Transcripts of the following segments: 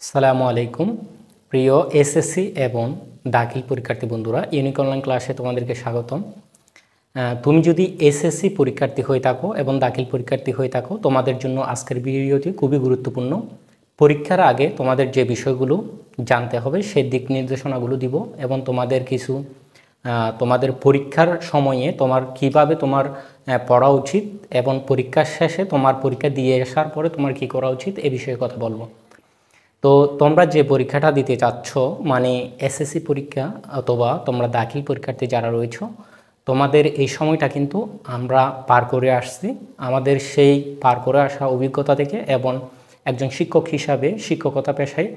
আসসালামু আলাইকুম প্রিয় এসএসসি এবং দাখিল পরীক্ষার্থী বন্ধুরা, ইউনিক অনলাইন ক্লাসে তোমাদেরকে স্বাগতম। তুমি যদি এসএসসি পরীক্ষার্থী হয়ে থাকো এবং দাখিল পরীক্ষার্থী হয়ে থাকো, তোমাদের জন্য আজকের ভিডিওটি খুবই গুরুত্বপূর্ণ। পরীক্ষার আগে তোমাদের যে বিষয়গুলো জানতে হবে সেই দিক নির্দেশনাগুলো দিব এবং তোমাদের কিছু তোমাদের পরীক্ষার সময়ে কিভাবে তোমার পড়া উচিত এবং পরীক্ষার শেষে তোমার পরীক্ষা দিয়ে আসার পরে তোমার কি করা উচিত এ বিষয়ে কথা বলবো। তো তোমরা যে পরীক্ষাটা দিতে চাচ্ছ, মানে এসএসসি পরীক্ষা অথবা তোমরা দাখিল পরীক্ষার্থী যারা রয়েছো, তোমাদের এই সময়টা কিন্তু আমরা পার করে আসছি। আমাদের সেই পার করে আসা অভিজ্ঞতা থেকে এবং একজন শিক্ষক হিসাবে শিক্ষকতা পেশায়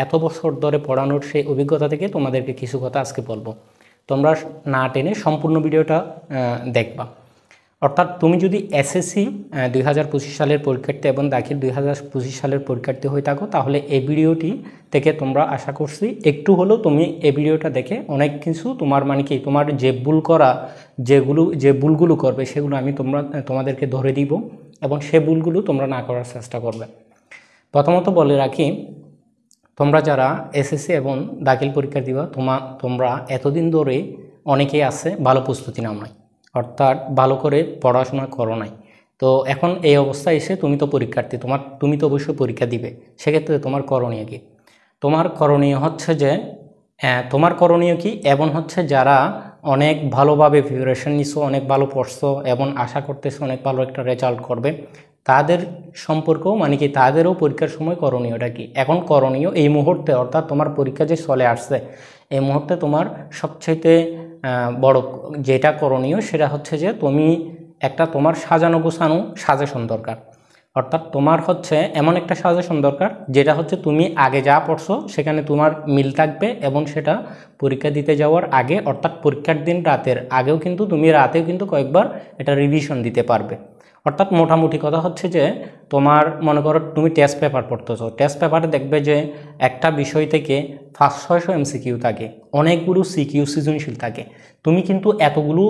এত বছর ধরে পড়ানোর সেই অভিজ্ঞতা থেকে তোমাদেরকে কিছু কথা আজকে বলবো। তোমরা না টেনে সম্পূর্ণ ভিডিওটা দেখবা। অর্থাৎ তুমি যদি এসএসসি 2025 সালের পরীক্ষার্থী এবং দাখিল 2025 সালের পরীক্ষার্থী হয়ে থাকো, তাহলে এই ভিডিওটি থেকে তোমরা আশা করছি একটু হলেও তুমি এই ভিডিওটা দেখে অনেক কিছু তোমার তোমার যে ভুলগুলো করবে সেগুলো আমি তোমাদেরকে ধরে দিব এবং সে ভুলগুলো তোমরা না করার চেষ্টা করবে। প্রথমত বলে রাখি, তোমরা যারা এসএসসি এবং দাখিল পরীক্ষা দিবা, তোমরা এতদিন ধরে অনেকেই আছে ভালো প্রস্তুতি নাও নাই, অর্থাৎ ভালো করে পড়াশোনা করো নাই। তো এখন এই অবস্থায় এসে তুমি তো পরীক্ষার্থী, তুমি তো অবশ্যই পরীক্ষা দিবে। সেক্ষেত্রে তোমার করণীয় কি? তোমার করণীয় হচ্ছে যে তোমার করণীয় কি এমন হচ্ছে, যারা অনেক ভালোভাবে প্রিপারেশন নিছো, অনেক ভালো পড়ছো এবং আশা করতেছো অনেক ভালো একটা রেজাল্ট করবে, তাদের সম্পর্কেও তাদেরও পরীক্ষার সময় করণীয়টা কি? এখন করণীয় এই মুহূর্তে, অর্থাৎ তোমার পরীক্ষা যে চলে আসছে এই মুহূর্তে তোমার সবচাইতে বড় যেটা করণীয় সেটা হচ্ছে যে তুমি তোমার সাজানো গোছানো সাজেশন দরকার। অর্থাৎ তোমার হচ্ছে এমন একটা সাজেশন দরকার যেটা হচ্ছে তুমি আগে যা পড়ছো সেখানে তোমার মিল থাকবে এবং সেটা পরীক্ষা দিতে যাওয়ার আগে, অর্থাৎ পরীক্ষার দিন রাতের আগেও কিন্তু তুমি রাতেও কিন্তু কয়েকবার এটা রিভিশন দিতে পারবে। অর্থাৎ মোটামুটি কথা হচ্ছে যে তোমার মনে করো তুমি টেস্ট পেপার পড়তেছো, টেস্ট পেপারে দেখবে যে একটা বিষয় থেকে 500-600 এমসিকিউ থাকে, অনেকগুলো সিকিউ সৃজনশীল থাকে। তুমি কিন্তু এতগুলো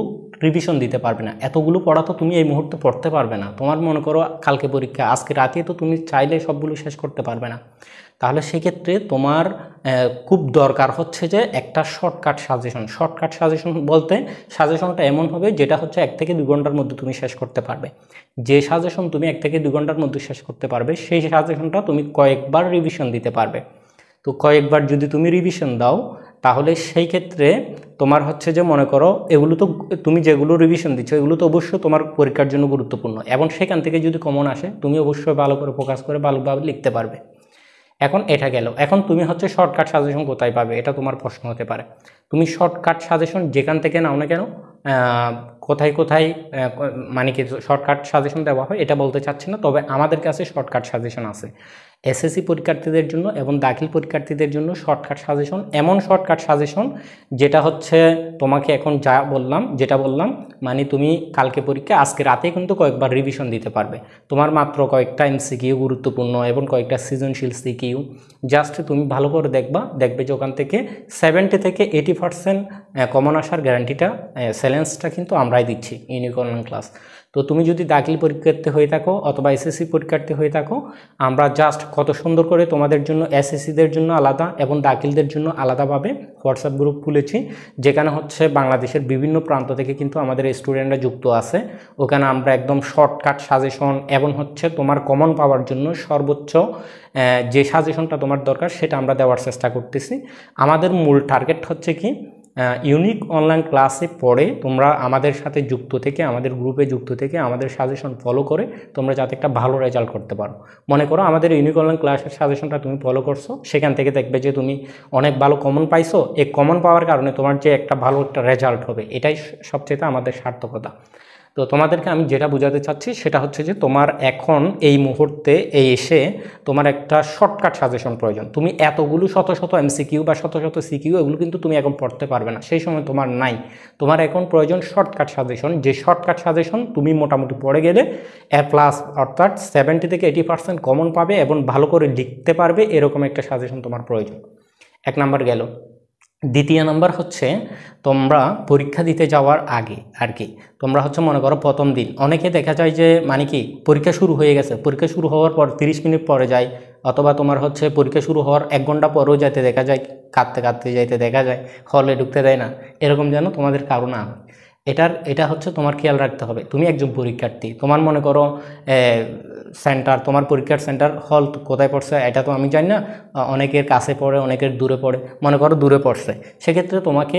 রিভিশন দিতে পারবে না, এতগুলো পড়া তো তুমি এই মুহূর্তে পড়তে পারবে না। তোমার মনে করো কালকে পরীক্ষা, আজকে রাতে তো তুমি চাইলে সবগুলো শেষ করতে পারবে না। তাহলে সেক্ষেত্রে তোমার খুব দরকার হচ্ছে যে একটা শর্টকাট সাজেশন বলতে সাজেশনটা এমন হবে যেটা হচ্ছে 1 থেকে 2 ঘন্টার মধ্যে তুমি শেষ করতে পারবে। যে সাজেশন তুমি 1 থেকে 2 ঘন্টার মধ্যে শেষ করতে পারবে সেই সাজেশনটা তুমি কয়েকবার রিভিশন দিতে পারবে। তো কয়েকবার যদি তুমি রিভিশন দাও তাহলে সেই ক্ষেত্রে তোমার হচ্ছে যে মনে করো এগুলো তো তুমি যেগুলো রিভিশন দিচ্ছ এগুলো তো অবশ্যই তোমার পরীক্ষার জন্য গুরুত্বপূর্ণ এবং সেখান থেকে যদি কমন আসে তুমি অবশ্যই ভালো করে ফোকাস করে ভালোভাবে লিখতে পারবে। এখন এটা গেল। এখন তুমি হচ্ছে শর্টকাট সাজেশন কোথায় পাবে, এটা তোমার প্রশ্ন হতে পারে। তুমি শর্টকাট সাজেশন যেখান থেকে নাও না কেন, কোথায় কোথায় শর্টকাট সাজেশন দেওয়া হয় এটা বলতে চাচ্ছি না, তবে আমাদের কাছে শর্টকাট সাজেশন আছে এসএসসি পরীক্ষার্থীদের জন্য এবং দাখিল পরীক্ষার্থীদের জন্য। শর্টকাট সাজেশন এমন শর্টকাট সাজেশন যেটা হচ্ছে তোমাকে এখন যেটা বললাম তুমি কালকে পরীক্ষা আজকে রাতে কিন্তু কয়েকবার রিভিশন দিতে পারবে। তোমার মাত্র কয়েকটা এমসিকিউ গুরুত্বপূর্ণ এবং কয়েকটা সৃজনশীল সিকিউ জাস্ট তুমি ভালো করে দেখবে যে ওখান থেকে 70 থেকে 80% কমন আসার গ্যারান্টিটা চ্যালেঞ্জটা কিন্তু আমরাই দিচ্ছি ইউনিক অনলাইন ক্লাস। তো তুমি যদি দাখিল পরীক্ষার্থী হয়ে থাকো অথবা এসএসসি পরীক্ষার্থী হয়ে থাকো, আমরা জাস্ট কত সুন্দর করে তোমাদের জন্য এসএসসিদের জন্য আলাদা এবং দাখিলদের জন্য আলাদাভাবে হোয়াটসঅ্যাপ গ্রুপ খুলেছি, যেখানে হচ্ছে বাংলাদেশের বিভিন্ন প্রান্ত থেকে কিন্তু আমাদের স্টুডেন্টরা যুক্ত আছে। ওখানে আমরা একদম শর্টকাট সাজেশন এবং হচ্ছে তোমার কমন পাওয়ার জন্য সর্বোচ্চ যে সাজেশনটা তোমার দরকার সেটা আমরা দেওয়ার চেষ্টা করতেছি। আমাদের মূল টার্গেট হচ্ছে কি, ইউনিক অনলাইন ক্লাসে পড়ে তোমরা আমাদের সাথে যুক্ত থেকে, আমাদের গ্রুপে যুক্ত থেকে, আমাদের সাজেশন ফলো করে তোমরা যাতে একটা ভালো রেজাল্ট করতে পারো। মনে করো আমাদের ইউনিক অনলাইন ক্লাসের সাজেশনটা তুমি ফলো করছো, সেখান থেকে দেখবে যে তুমি অনেক ভালো কমন পাইছো। এই কমন পাওয়ার কারণে তোমার যে একটা ভালো একটা রেজাল্ট হবে, এটাই সবচেয়ে আমাদের সার্থকতা। তো তোমাদেরকে আমি যেটা বোঝাতে চাচ্ছি সেটা হচ্ছে যে তোমার এখন এই মুহূর্তে এসে তোমার একটা শর্টকাট সাজেশন প্রয়োজন। তুমি এতগুলো শত শত এমসিকিউ বা শত শত সিকিউ এগুলো কিন্তু তুমি এখন পড়তে পারবে না, সেই সময় তোমার নাই। তোমার এখন প্রয়োজন শর্টকাট সাজেশন, যে শর্টকাট সাজেশন তুমি মোটামুটি পড়ে গেলে A+ অর্থাৎ 70 থেকে 80% কমন পাবে এবং ভালো করে লিখতে পারবে, এরকম একটা সাজেশন তোমার প্রয়োজন। 1 নাম্বার গেল। দ্বিতীয় নাম্বার হচ্ছে তোমরা পরীক্ষা দিতে যাওয়ার আগে আর কি তোমরা হচ্ছে মনে করো প্রথম দিন অনেকে দেখা যায় যে মানে কি পরীক্ষা শুরু হয়ে গেছে, পরীক্ষা শুরু হওয়ার পর 30 মিনিট পরে যায়, অথবা তোমার হচ্ছে পরীক্ষা শুরু হওয়ার 1 ঘন্টা পরেও যাইতে দেখা যায়, কাঁদতে কাঁদতে যাইতে দেখা যায়, হলে ঢুকতে দেয় না, এরকম যেন তোমাদের কারো না হয়। এটা হচ্ছে তোমার খেয়াল রাখতে হবে। তুমি একজন পরীক্ষার্থী, তোমার মনে করো সেন্টার, তোমার পরীক্ষার সেন্টার হল কোথায় পড়ছে এটা তো আমি জানি না, অনেকের কাছে পড়ে, অনেকের দূরে পড়ে, মনে করো দূরে পড়ছে, সেক্ষেত্রে তোমাকে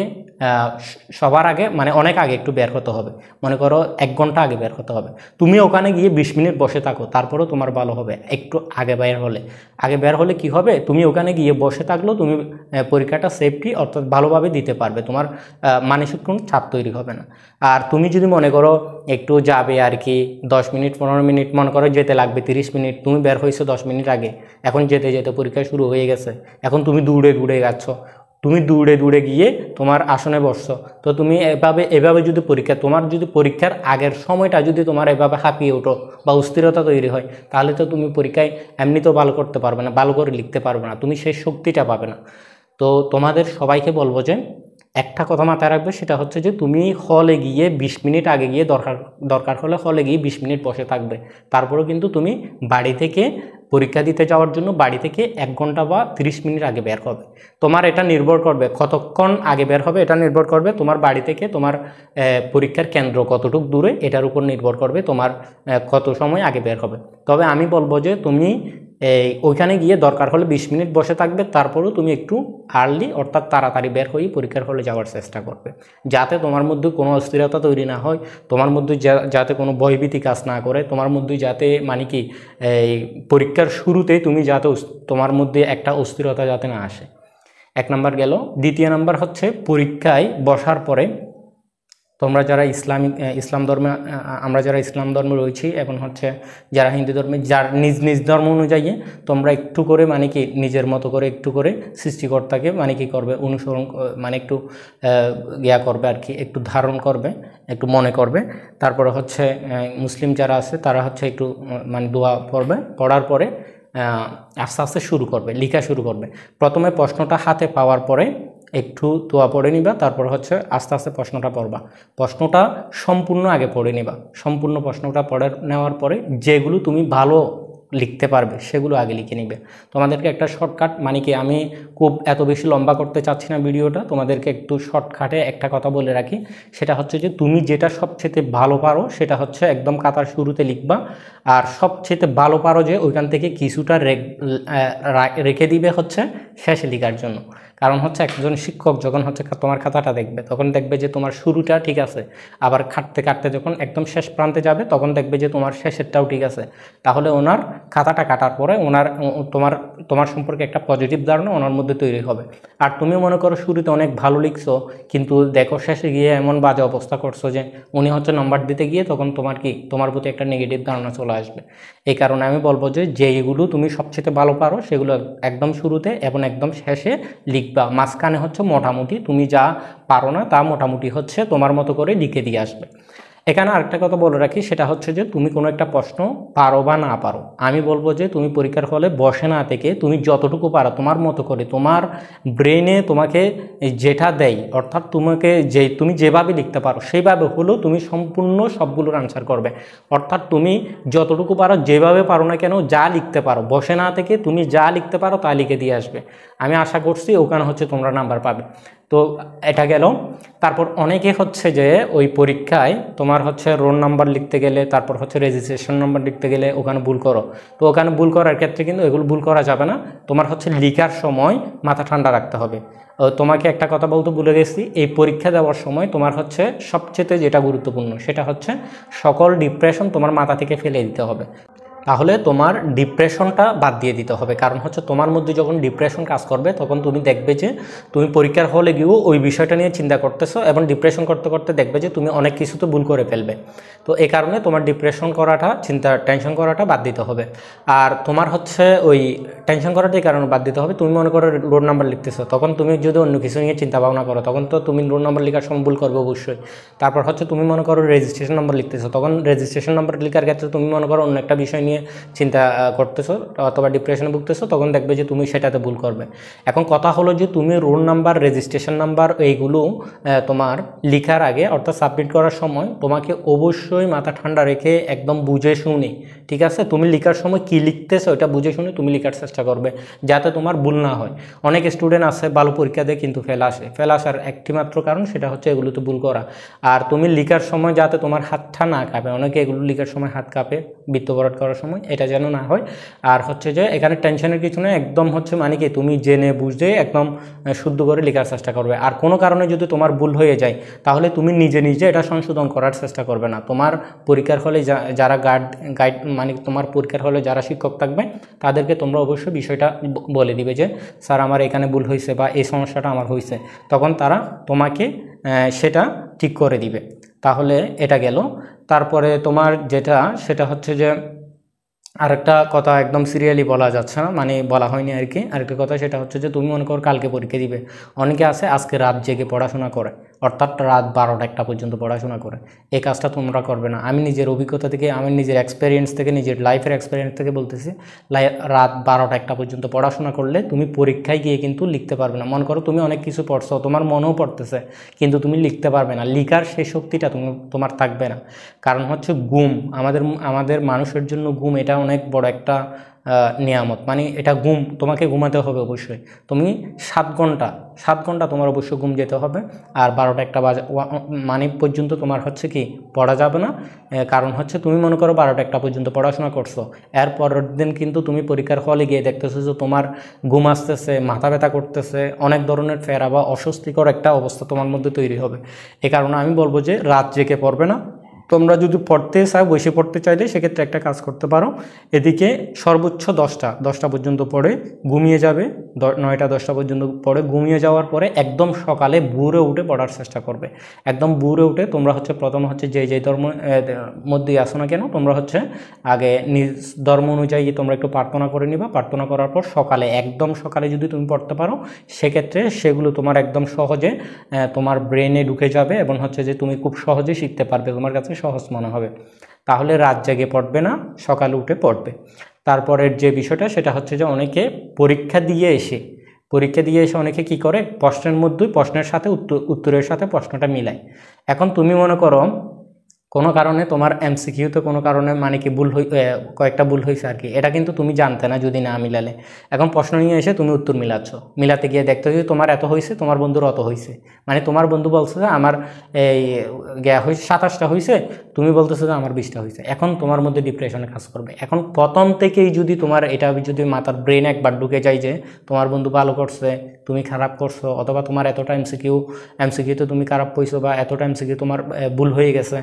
সবার আগে মানে অনেক আগে একটু বের হতে হবে, মনে করো 1 ঘন্টা আগে বের হতে হবে। তুমি ওখানে গিয়ে 20 মিনিট বসে থাকো, তারপরেও তোমার ভালো হবে একটু আগে বের হলে কি হবে, তুমি ওখানে গিয়ে বসে থাকলেও তুমি পরীক্ষাটা সেফটি অর্থাৎ ভালোভাবে দিতে পারবে, তোমার মানসিক কোনো চাপ তৈরি হবে না। আর তুমি যদি মনে করো একটু যাবে আর কি 10 মিনিট 15 মিনিট মনে করো যেতে লাগবে 30 মিনিট, তুমি বের হয়েছো 10 মিনিট আগে, এখন যেতে যেতে পরীক্ষা শুরু হয়ে গেছে, এখন তুমি দৌড়ে দৌড়ে যাচ্ছ, তুমি দৌড়ে দৌড়ে গিয়ে তোমার আসনে বসছো, তো তুমি এভাবে যদি তোমার যদি পরীক্ষার আগের সময়টা যদি তোমার এভাবে হাঁপিয়ে ওঠো বা অস্থিরতা তৈরি হয়, তাহলে তো তুমি পরীক্ষায় এমনিতেও ভালো করতে পারবে না, ভালো করে লিখতে পারবে না, তুমি সেই শক্তিটা পাবে না। তো তোমাদের সবাইকে বলবো যে একটা কথা মাথায় রাখবে, সেটা হচ্ছে যে তুমি হলে গিয়ে 20 মিনিট আগে গিয়ে দরকার হলে হলে গিয়ে 20 মিনিট বসে থাকবে, তারপরেও কিন্তু তুমি বাড়ি থেকে পরীক্ষা দিতে যাওয়ার জন্য বাড়ি থেকে 1 ঘন্টা বা 30 মিনিট আগে বের হবে। তোমার এটা নির্ভর করবে কতক্ষণ আগে বের হবে, এটা নির্ভর করবে তোমার বাড়ি থেকে তোমার পরীক্ষার কেন্দ্র কতটুকু দূরে, এটার উপর নির্ভর করবে তোমার কত সময় আগে বের হবে। তবে আমি বলবো যে তুমি ওইখানে গিয়ে দরকার হলে 20 মিনিট বসে থাকবে, তারপরেও তুমি একটু আর্লি অর্থাৎ তাড়াতাড়ি বের হয়ে পরীক্ষার হলে যাওয়ার চেষ্টা করবে, যাতে তোমার মধ্যে কোনো অস্থিরতা তৈরি না হয়, তোমার মধ্যে যাতে কোনো ভয়ভীতি কাজ না করে, তোমার মধ্যে যাতে মানে কি এই পরীক্ষার শুরুতেই তুমি যাতে তোমার মধ্যে একটা অস্থিরতা যাতে না আসে। 1 নাম্বার গেল। দ্বিতীয় নাম্বার হচ্ছে পরীক্ষায় বসার পরে তোমরা যারা ইসলাম ধর্মে, আমরা যারা ইসলাম ধর্মে রয়েছি এবং হচ্ছে যারা হিন্দু ধর্মে, যার নিজ নিজ ধর্ম অনুযায়ী তোমরা একটু করে মানে কি নিজের মতো করে একটু করে সৃষ্টিকর্তাকে মানে কি করবে অনুসরণ, মানে একটু ইয়া করবে আর কি, একটু ধারণ করবে, একটু মনে করবে। তারপরে হচ্ছে মুসলিম যারা আছে তারা হচ্ছে একটু মানে দোয়া পড়বে, পড়ার পরে আস্তে আস্তে লেখা শুরু করবে। প্রথমে প্রশ্নটা হাতে পাওয়ার পরে একটু দোয়া পড়ে নিবা, তারপর হচ্ছে আস্তে আস্তে প্রশ্নটা পড়বা, প্রশ্নটা সম্পূর্ণ আগে পড়ে নিবা, সম্পূর্ণ প্রশ্নটা পড়ে নেওয়ার পরে যেগুলো তুমি ভালো লিখতে পারবে সেগুলো আগে লিখে নিবে। তোমাদেরকে একটা শর্টকাট মানে কি, আমি খুব এত বেশি লম্বা করতে চাচ্ছি না ভিডিওটা, তোমাদেরকে একটু শর্টকাটে একটা কথা বলে রাখি, সেটা হচ্ছে যে তুমি যেটা সবচেয়ে ভালো পারো সেটা হচ্ছে একদম খাতার শুরুতে লিখবা, আর সবচেয়ে ভালো পারো যে ওইখান থেকে কিছুটা রেখে দিবে হচ্ছে শেষে লেখার জন্য। কারণ হচ্ছে একজন শিক্ষক যখন হচ্ছে তোমার খাতাটা দেখবে, তখন দেখবে যে তোমার শুরুটা ঠিক আছে, আবার কাটতে কাটতে যখন একদম শেষ প্রান্তে যাবে তখন দেখবে যে তোমার শেষেরটাও ঠিক আছে, তাহলে ওনার খাতাটা কাটার পরে তোমার সম্পর্কে একটা পজিটিভ ধারণা ওনার মধ্যে তৈরি হবে। আর তুমি মনে করো শুরুতে অনেক ভালো লিখছো, কিন্তু দেখো শেষে গিয়ে এমন বাজে অবস্থা করছো যে উনি হচ্ছে নাম্বার দিতে গিয়ে তখন তোমার প্রতি একটা নেগেটিভ ধারণা চলে আসবে। এই কারণে আমি বলবো যে যেইগুলো তুমি সবচেয়ে ভালো পারো সেগুলো একদম শুরুতে এবং একদম শেষে লিখবা, মাঝখানে হচ্ছে মোটামুটি তুমি যা পারো না তা মোটামুটি হচ্ছে তোমার মতো করে লিখে দিয়ে আসবে। এখানে আরেকটা কথা বলে রাখি, সেটা হচ্ছে যে তুমি কোনো একটা প্রশ্ন পারো বা না পারো, আমি বলবো যে তুমি পরীক্ষার হলে বসে না থেকে তুমি যতটুকু পারো তোমার মতো করে, তোমার ব্রেনে তোমাকে যেটা দেয় অর্থাৎ তুমি যেভাবে লিখতে পারো সেইভাবে হলেও তুমি সম্পূর্ণ সবগুলোর আনসার করবে। অর্থাৎ তুমি যতটুকু পারো, যেভাবে পারো না কেন, যা লিখতে পারো বসে না থেকে তুমি যা লিখতে পারো তা লিখে দিয়ে আসবে। আমি আশা করছি ওখানে হচ্ছে তোমরা নাম্বার পাবে। তো এটা গেল। তারপর অনেকে হচ্ছে যে ওই পরীক্ষায় তোমার হচ্ছে রোল নাম্বার লিখতে গেলে, তারপর হচ্ছে রেজিস্ট্রেশন নাম্বার লিখতে গেলে ওখানে ভুল করো। তো ওখানে ভুল করার ক্ষেত্রে কিন্তু এগুলো ভুল করা যাবে না, তোমার হচ্ছে লেখার সময় মাথা ঠান্ডা রাখতে হবে। তোমাকে একটা কথা বলতে ভুলে গেছি, এই পরীক্ষা দেওয়ার সময় তোমার হচ্ছে সবচেয়ে যেটা গুরুত্বপূর্ণ সেটা হচ্ছে সকল ডিপ্রেশন তোমার মাথা থেকে ফেলে দিতে হবে। তাহলে তোমার ডিপ্রেশনটা বাদ দিয়ে দিতে হবে, কারণ হচ্ছে তোমার মধ্যে যখন ডিপ্রেশন কাজ করবে তখন তুমি দেখবে যে তুমি পরীক্ষার হলে গিয়েও ওই বিষয়টা নিয়ে চিন্তা করতেছো এবং ডিপ্রেশন করতে করতে দেখবে যে তুমি অনেক কিছু তো ভুল করে ফেলবে। তো এই কারণে তোমার ডিপ্রেশন করাটা, টেনশন করাটা বাদ দিতে হবে। আর তোমার হচ্ছে ওই টেনশন করাটা এই কারণে বাদ দিতে হবে, তুমি মনে করো রোল নাম্বার লিখতেছো, তখন তুমি যদি অন্য কিছু নিয়ে চিন্তা ভাবনা করো তখন তো তুমি রোল নাম্বার লেখার সময় ভুল করবে অবশ্যই। তারপর হচ্ছে তুমি মনে করো রেজিস্ট্রেশন নাম্বার লিখতেছো, তখন রেজিস্ট্রেশন নাম্বার লেখার ক্ষেত্রে তুমি মনে করো অন্য একটা বিষয় নিয়ে নিয়ে চিন্তা করতেছো অথবা ডিপ্রেশনে ভুগতেছো, তখন দেখবে যে তুমি সেটাতে ভুল করবে। এখন কথা হলো যে তুমি রোল নাম্বার, রেজিস্ট্রেশন নাম্বার এইগুলো তোমার লিখার আগে অর্থাৎ সাবমিট করার সময় তোমাকে অবশ্যই মাথা ঠান্ডা রেখে একদম বুঝে শুনে, ঠিক আছে, তুমি লেখার সময় কী লিখতেছো ওটা বুঝে শুনে তুমি লেখার চেষ্টা করবে যাতে তোমার ভুল না হয়। অনেক স্টুডেন্ট আছে ভালো পরীক্ষা দেয় কিন্তু ফেল আসার একটি মাত্র কারণ সেটা হচ্ছে এগুলোতে ভুল করা। আর তুমি লেখার সময় যাতে তোমার হাতটা না কাঁপে, অনেকে এগুলো লেখার সময় হাত কাঁপে বৃত্ত ভরাট করার সময়, এটা যেন না হয়। আর হচ্ছে যে এখানে টেনশনের কিছু নেই, একদম হচ্ছে মানে কি তুমি জেনে বুঝে একদম শুদ্ধ করে লেখার চেষ্টা করবে। আর কোনো কারণে যদি তোমার ভুল হয়ে যায় তাহলে তুমি নিজে নিজে এটা সংশোধন করার চেষ্টা করবে না। তোমার পরীক্ষার হলে যারা গাইড মানে তোমার পরীক্ষার হলে যারা শিক্ষক থাকবে তাদেরকে তোমরা অবশ্যই বিষয়টা বলে দিবে যে স্যার আমার এখানে ভুল হয়েছে বা এই সমস্যাটা আমার হয়েছে, তখন তারা তোমাকে সেটা ঠিক করে দিবে। তাহলে এটা গেল। তারপরে তোমার যেটা সেটা হচ্ছে যে আরেকটা কথা একদম সিরিয়ালি বলা যাচ্ছে না, মানে বলা হয়নি আর কি। আরেকটা কথা সেটা হচ্ছে যে তুমি মনে করো কালকে পরীক্ষা দিবে, অনেকে আছে আজকে রাত জেগে পড়াশোনা করে, অর্থাৎ রাত 12টা-1টা পর্যন্ত পড়াশোনা করে। এই কাজটা তোমরা করবে না। আমি নিজের অভিজ্ঞতা থেকে, আমি নিজের এক্সপিরিয়েন্স থেকে, নিজের লাইফের এক্সপিরিয়েন্স থেকে বলতেছি, রাত 12টা-1টা পর্যন্ত পড়াশোনা করলে তুমি পরীক্ষায় গিয়ে কিন্তু লিখতে পারবে না। মনে করো তুমি অনেক কিছু পড়ছো, তোমার মনেও পড়তেছে, কিন্তু তুমি লিখতে পারবে না, লিখার সেই শক্তিটা তোমার থাকবে না। কারণ হচ্ছে ঘুম, আমাদের মানুষের জন্য ঘুম এটা অনেক বড় একটা নিয়ামত, মানে এটা ঘুম তোমাকে ঘুমাতে হবে অবশ্যই। তুমি 7 ঘন্টা তোমার অবশ্যই ঘুম যেতে হবে। আর 12টা-1টা মানে পর্যন্ত তোমার হচ্ছে কি পড়া যাবে না। কারণ হচ্ছে তুমি মনে করো 12টা-1টা পর্যন্ত পড়াশোনা করছো, এর পরের দিন কিন্তু তুমি পরীক্ষার হলে গিয়ে দেখতেছো যে তোমার ঘুম আসতেছে, মাথা ব্যথা করতেছে, অনেক ধরনের ফেরা বা অস্বস্তিকর একটা অবস্থা তোমার মধ্যে তৈরি হবে। এ কারণে আমি বলবো যে রাত জেগে পড়বে না। তোমরা যদি পড়তে চাও, বসে পড়তে চাইলে সেক্ষেত্রে একটা কাজ করতে পারো, এদিকে সর্বোচ্চ 10টা পর্যন্ত পড়ে ঘুমিয়ে যাবে, 9টা-10টা পর্যন্ত পড়ে ঘুমিয়ে যাওয়ার পরে একদম সকালে ভোরে উঠে পড়ার চেষ্টা করবে। একদম ভোরে উঠে তোমরা হচ্ছে প্রথম হচ্ছে যে ধর্ম মধ্যেই আসো না কেন, তোমরা হচ্ছে আগে নিজ ধর্ম অনুযায়ী তোমরা একটু প্রার্থনা করে নিবা। প্রার্থনা করার পর সকালে, একদম সকালে যদি তুমি পড়তে পারো সেক্ষেত্রে সেগুলো তোমার একদম সহজে তোমার ব্রেনে ঢুকে যাবে এবং হচ্ছে যে তুমি খুব সহজে শিখতে পারবে, তোমার কাছে সহজ মনে হবে। তাহলে রাত জেগে পড়বে না, সকালে উঠে পড়বে। তারপরের যে বিষয়টা সেটা হচ্ছে যে অনেকে পরীক্ষা দিয়ে এসে অনেকে কি করে, প্রশ্নের মধ্যেই প্রশ্নের সাথে উত্তরের সাথে প্রশ্নটা মিলায়। এখন তুমি মনে করো কোনো কারণে তোমার এমসিকিউতে কোনো কারণে মানে কি কয়েকটা ভুল হয়েছে আর কি, এটা কিন্তু তুমি জানতে না যদি না মিলালে। এখন প্রশ্ন নিয়ে এসে তুমি উত্তর মিলাতে গিয়ে দেখতে যে তোমার এত হয়েছে, তোমার বন্ধুর অত হয়েছে, মানে তোমার বন্ধু বলছে যে আমার এই হয়েছে 27টা হয়েছে, তুমি বলতেছো যে আমার 20টা হয়েছে। এখন তোমার মধ্যে ডিপ্রেশনে কাজ করবে। এখন প্রথম থেকেই যদি তোমার এটা যদি মাথার ব্রেন একবার ঢুকে যায় যে তোমার বন্ধু ভালো করছে, তুমি খারাপ করছো, অথবা তোমার এতটা এমসিকিউতে তুমি খারাপ পড়ছো বা এতটা এমসিকিউ তোমার ভুল হয়ে গেছে,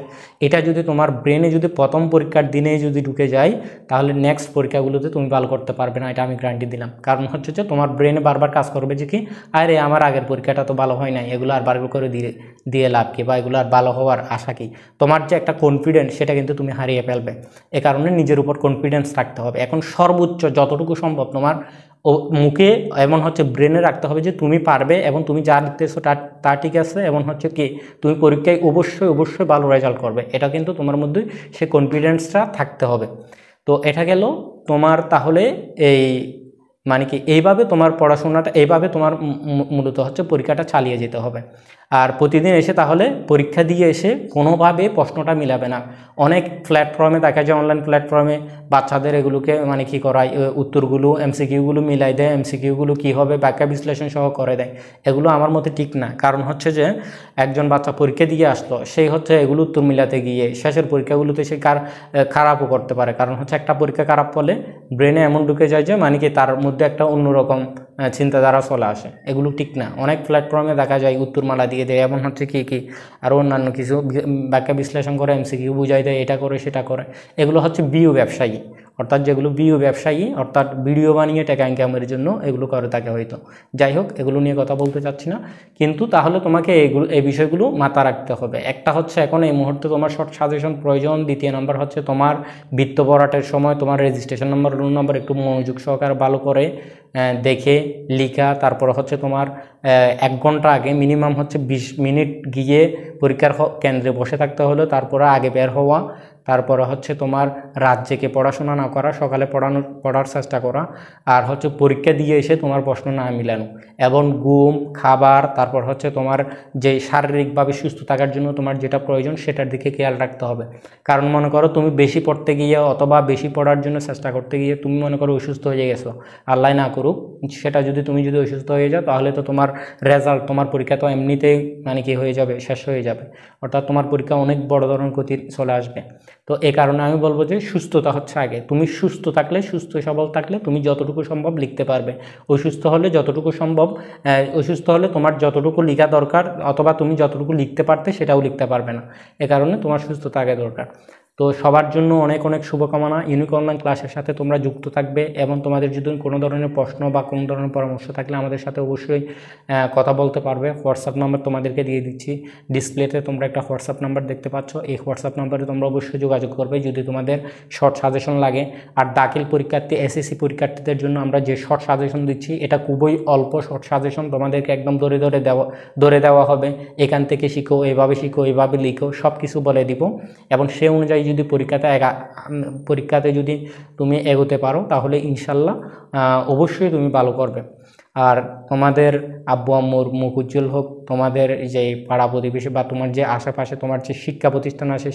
এটা যদি তোমার ব্রেনে যদি প্রথম পরীক্ষার দিনেই যদি ঢুকে যায় তাহলে নেক্সট পরীক্ষাগুলোতে তুমি ভালো করতে পারবে না, এটা আমি গ্যারান্টি দিলাম। কারণ হচ্ছে যে তোমার ব্রেনে বারবার কাজ করবে যে কি আরে আমার আগের পরীক্ষাটা তো ভালো হয় নাই, এগুলো আর বারবার করে দিয়ে লাভ কি, বা এগুলো আর ভালো হওয়ার আশা কি। তোমার যে একটা কনফিডেন্স সেটা কিন্তু তুমি হারিয়ে ফেলবে। এ কারণে নিজের উপর কনফিডেন্স রাখতে হবে। এখন সর্বোচ্চ যতটুকু সম্ভব তোমার মুখে এমন হচ্ছে ব্রেনে রাখতে হবে যে তুমি পারবে এবং তুমি যা লিখতেছো তা ঠিক আছে, এবং হচ্ছে কি তুমি পরীক্ষায় অবশ্যই ভালো রেজাল্ট করবে। এটা কিন্তু তোমার মধ্যে সে কনফিডেন্সটা থাকতে হবে। তো এটা গেল তোমার। তাহলে এই মানে কি এইভাবে তোমার পড়াশোনাটা, এইভাবে তোমার মূলত হচ্ছে পরীক্ষাটা চালিয়ে যেতে হবে। আর প্রতিদিন এসে তাহলে পরীক্ষা দিয়ে এসে কোনোভাবে প্রশ্নটা মিলাবে না। অনেক প্ল্যাটফর্মে দেখা যায়, অনলাইন প্ল্যাটফর্মে বাচ্চাদের এগুলোকে মানে কি করায়, উত্তরগুলো এমসিকিউগুলো মিলাই দেয়, এমসিকিউগুলো কী হবে ব্যাখ্যা বিশ্লেষণ সহ করে দেয়। এগুলো আমার মতে ঠিক না। কারণ হচ্ছে যে একজন বাচ্চা পরীক্ষা দিয়ে আসলো, সেই হচ্ছে এগুলো উত্তর মিলাতে গিয়ে শেষের পরীক্ষাগুলোতে সে খারাপও করতে পারে। কারণ হচ্ছে একটা পরীক্ষা খারাপ করলে ব্রেনে এমন ঢুকে যায় যে মানে কি তার মধ্যে একটা অন্যরকম চিন্তাধারা চলে আসে। এগুলো ঠিক না। অনেক প্ল্যাটফর্মে দেখা যায় উত্তরমালা দিয়ে দেয়, এমন হচ্ছে কি আরও অন্যান্য কিছু ব্যাখ্যা বিশ্লেষণ করে এমসিকিউ বুঝাই দেয়, এটা করে সেটা করে। এগুলো হচ্ছে বিও ব্যবসায়ী, অর্থাৎ যেগুলো বিও ব্যবসায়ী অর্থাৎ ভিডিও বানিয়ে টাকা ইনকামের জন্য এগুলো করে থাকে হয়তো। যাই হোক, এগুলো নিয়ে কথা বলতে চাচ্ছি না, কিন্তু তাহলে তোমাকে এই বিষয়গুলো মাথা রাখতে হবে। একটা হচ্ছে এখন এই মুহূর্তে তোমার শর্ট সাজেশন প্রয়োজন। দ্বিতীয় নাম্বার হচ্ছে তোমার বৃত্ত ভরাটের সময় তোমার রেজিস্ট্রেশন নাম্বার, রোল নাম্বার একটু মনোযোগ সহকারে ভালো করে দেখে লিখা। তারপর হচ্ছে তোমার 1 ঘন্টা আগে মিনিমাম হচ্ছে 20 মিনিট গিয়ে পরীক্ষার কেন্দ্রে বসে থাকতে হলো, তারপরে আগে বের হওয়া। তারপরে হচ্ছে তোমার রাত জেগে পড়াশোনা না করা, সকালে পড়ার চেষ্টা করা, আর হচ্ছে পরীক্ষা দিয়ে এসে তোমার প্রশ্ন না মিলানো, এবং ঘুম, খাবার, তারপর হচ্ছে তোমার যে শারীরিকভাবে সুস্থ থাকার জন্য তোমার যেটা প্রয়োজন সেটার দিকে খেয়াল রাখতে হবে। কারণ মনে করো তুমি বেশি পড়তে গিয়ে অথবা বেশি পড়ার জন্য চেষ্টা করতে গিয়ে তুমি মনে করো অসুস্থ হয়ে গেছো, আল্লাহ না করুক সেটা, তুমি যদি অসুস্থ হয়ে যাও তাহলে তো তোমার রেজাল্ট, তোমার পরীক্ষা তো এমনিতেই মানে কি হয়ে যাবে, শেষ হয়ে যাবে, অর্থাৎ তোমার পরীক্ষা অনেক বড় ধরনের ক্ষতি চলে আসবে। তো এই কারণে আমি বলবো যে সুস্থতা হচ্ছে আগে। তুমি সুস্থ থাকলে, সুস্থ সবল থাকলে তুমি যতটুকু সম্ভব লিখতে পারবে। অসুস্থ হলে যতটুকু সম্ভব, অসুস্থ হলে তোমার যতটুকু লেখা দরকার অথবা তুমি যতটুকু লিখতে পারতে সেটাও লিখতে পারবে না। এ কারণে তোমার সুস্থতা আগে দরকার। তো সবার জন্য অনেক অনেক শুভকামনা। ইউনিক অনলাইন ক্লাসের সাথে তোমরা যুক্ত থাকবে, এবং তোমাদের যদি কোনো ধরনের প্রশ্ন বা কোনো ধরনের পরামর্শ থাকলে আমাদের সাথে অবশ্যই কথা বলতে পারবে। হোয়াটসঅ্যাপ নাম্বার তোমাদেরকে দিয়ে দিচ্ছি, ডিসপ্লেতে তোমরা একটা হোয়াটসঅ্যাপ নাম্বার দেখতে পাচ্ছ, এই হোয়াটসঅ্যাপ নাম্বারে তোমরা অবশ্যই যোগাযোগ করবে যদি তোমাদের শর্ট সাজেশন লাগে। আর দাখিল পরীক্ষার্থী, এসএসসি পরীক্ষার্থীদের জন্য আমরা যে শর্ট সাজেশন দিচ্ছি এটা খুবই অল্প শর্ট সাজেশন, তোমাদেরকে একদম ধরে দেওয়া হবে, এখান থেকে শিখো, এভাবে শিখো, এভাবে লিখো, সব কিছু বলে দিব, এবং সে অনুযায়ী যদি পরীক্ষাতে যদি তুমি এগোতে পারো তাহলে ইনশাল্লাহ অবশ্যই তুমি ভালো করবে। আর তোমাদের আব্বু আম্মুর মুখ উজ্জ্বল হোক, তোমাদের যে পাড়া প্রতিবেশী বা তোমার যে আশেপাশে তোমার যে শিক্ষা প্রতিষ্ঠান আছে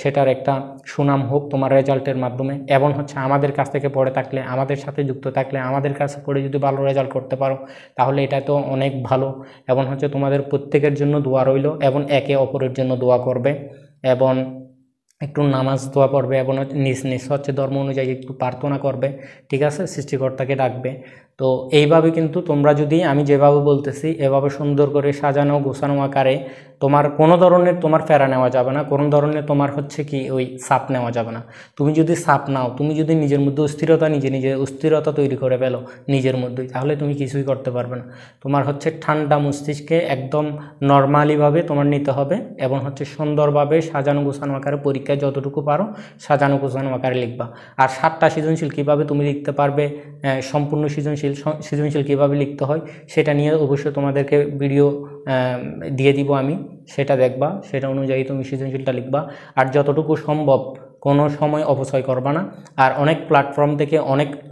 সেটার একটা সুনাম হোক তোমার রেজাল্টের মাধ্যমে, এবং হচ্ছে আমাদের কাছ থেকে পড়ে থাকলে, আমাদের সাথে যুক্ত থাকলে, আমাদের কাছে পড়ে যদি ভালো রেজাল্ট করতে পারো তাহলে এটা তো অনেক ভালো। এবং হচ্ছে তোমাদের প্রত্যেকের জন্য দোয়া রইল, এবং একে অপরের জন্য দোয়া করবে, এবং একটু নামাজ দোয়া পড়বে, এবং নিজ হচ্ছে ধর্ম অনুযায়ী একটু প্রার্থনা করবে, ঠিক আছে, সৃষ্টিকর্তাকে ডাকবে। তো এইভাবে কিন্তু তোমরা যদি আমি যেভাবে বলতেছি এভাবে সুন্দর করে সাজানো গোছানো আকারে, তোমার কোনো ধরনের তোমার ফেরা নেওয়া যাবে না, কোনো ধরনের তোমার হচ্ছে কি ওই চাপ নেওয়া যাবে না। তুমি যদি চাপ নাও, তুমি যদি নিজের মধ্যে অস্থিরতা তৈরি করে ফেলো নিজের মধ্যেই, তাহলে তুমি কিছুই করতে পারবে না। তোমার হচ্ছে ঠান্ডা মস্তিষ্কে একদম নর্মালিভাবে তোমার নিতে হবে, এবং হচ্ছে সুন্দরভাবে সাজানো গোছানো আকারে পরীক্ষায় যতটুকু পারো সাজানো গোছানো আকারে লিখবা। আর 7টা সৃজনশীল কীভাবে তুমি লিখতে পারবে, সম্পূর্ণ সৃজনশীল কীভাবে লিখতে হয় সেটা নিয়ে অবশ্যই তোমাদেরকে ভিডিও দিয়ে দিব আমি, সেটা দেখবা, সেটা অনুযায়ী তুমি সৃজনশীলটা লিখবা। আর যতটুকু সম্ভব কোনো সময় অপচয় করবা না। আর অনেক প্ল্যাটফর্ম থেকে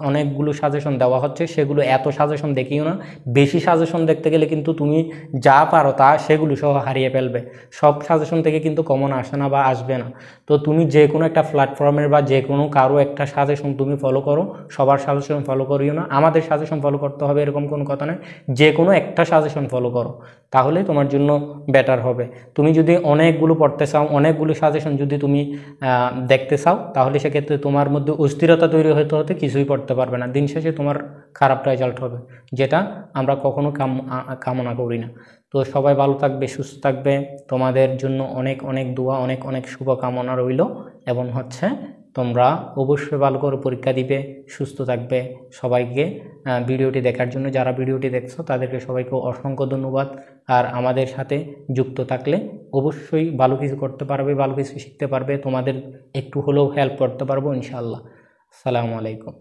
অনেকগুলো সাজেশন দেওয়া হচ্ছে, সেগুলো এত সাজেশন দেখিও না। বেশি সাজেশন দেখতে গেলে কিন্তু তুমি যা পারো তা সেগুলো সহ হারিয়ে ফেলবে। সব সাজেশন থেকে কিন্তু কমন আসে না বা আসবে না। তো তুমি যে কোনো একটা প্ল্যাটফর্মের বা যে কোনো কারো একটা সাজেশন তুমি ফলো করো, সবার সাজেশন ফলো করিও না, আমাদের সাজেশন ফলো করতে হবে এরকম কোনো কথা নয়, যে কোনো একটা সাজেশন ফলো করো, তাহলে তোমার জন্য বেটার হবে। তুমি যদি অনেকগুলো পড়তে চাও, অনেকগুলো সাজেশন যদি তুমি দেখতে চাও, তাহলে সেক্ষেত্রে তোমার মধ্যে অস্থিরতা তৈরি হতে হতে কিছুই পড়তে পারবে না, দিন শেষে তোমার খারাপ রেজাল্ট হবে, যেটা আমরা কখনো কামনা করি না। তো সবাই ভালো থাকবে, সুস্থ থাকবে, তোমাদের জন্য অনেক অনেক দোয়া, অনেক অনেক শুভকামনা রইল, এবং হচ্ছে তোমরা অবশ্যই ভালো করে পরীক্ষা দিবে, সুস্থ থাকবে। সবাইকে ভিডিওটি দেখার জন্য, যারা ভিডিওটি দেখছো তাদেরকে সবাইকে অসংখ্য ধন্যবাদ। আর আমাদের সাথে যুক্ত থাকলে অবশ্যই ভালো কিছু করতে পারবে, ভালো কিছু শিখতে পারবে, তোমাদের একটু হলেও হেল্প করতে পারবো ইনশাআল্লাহ। আসসালামু আলাইকুম।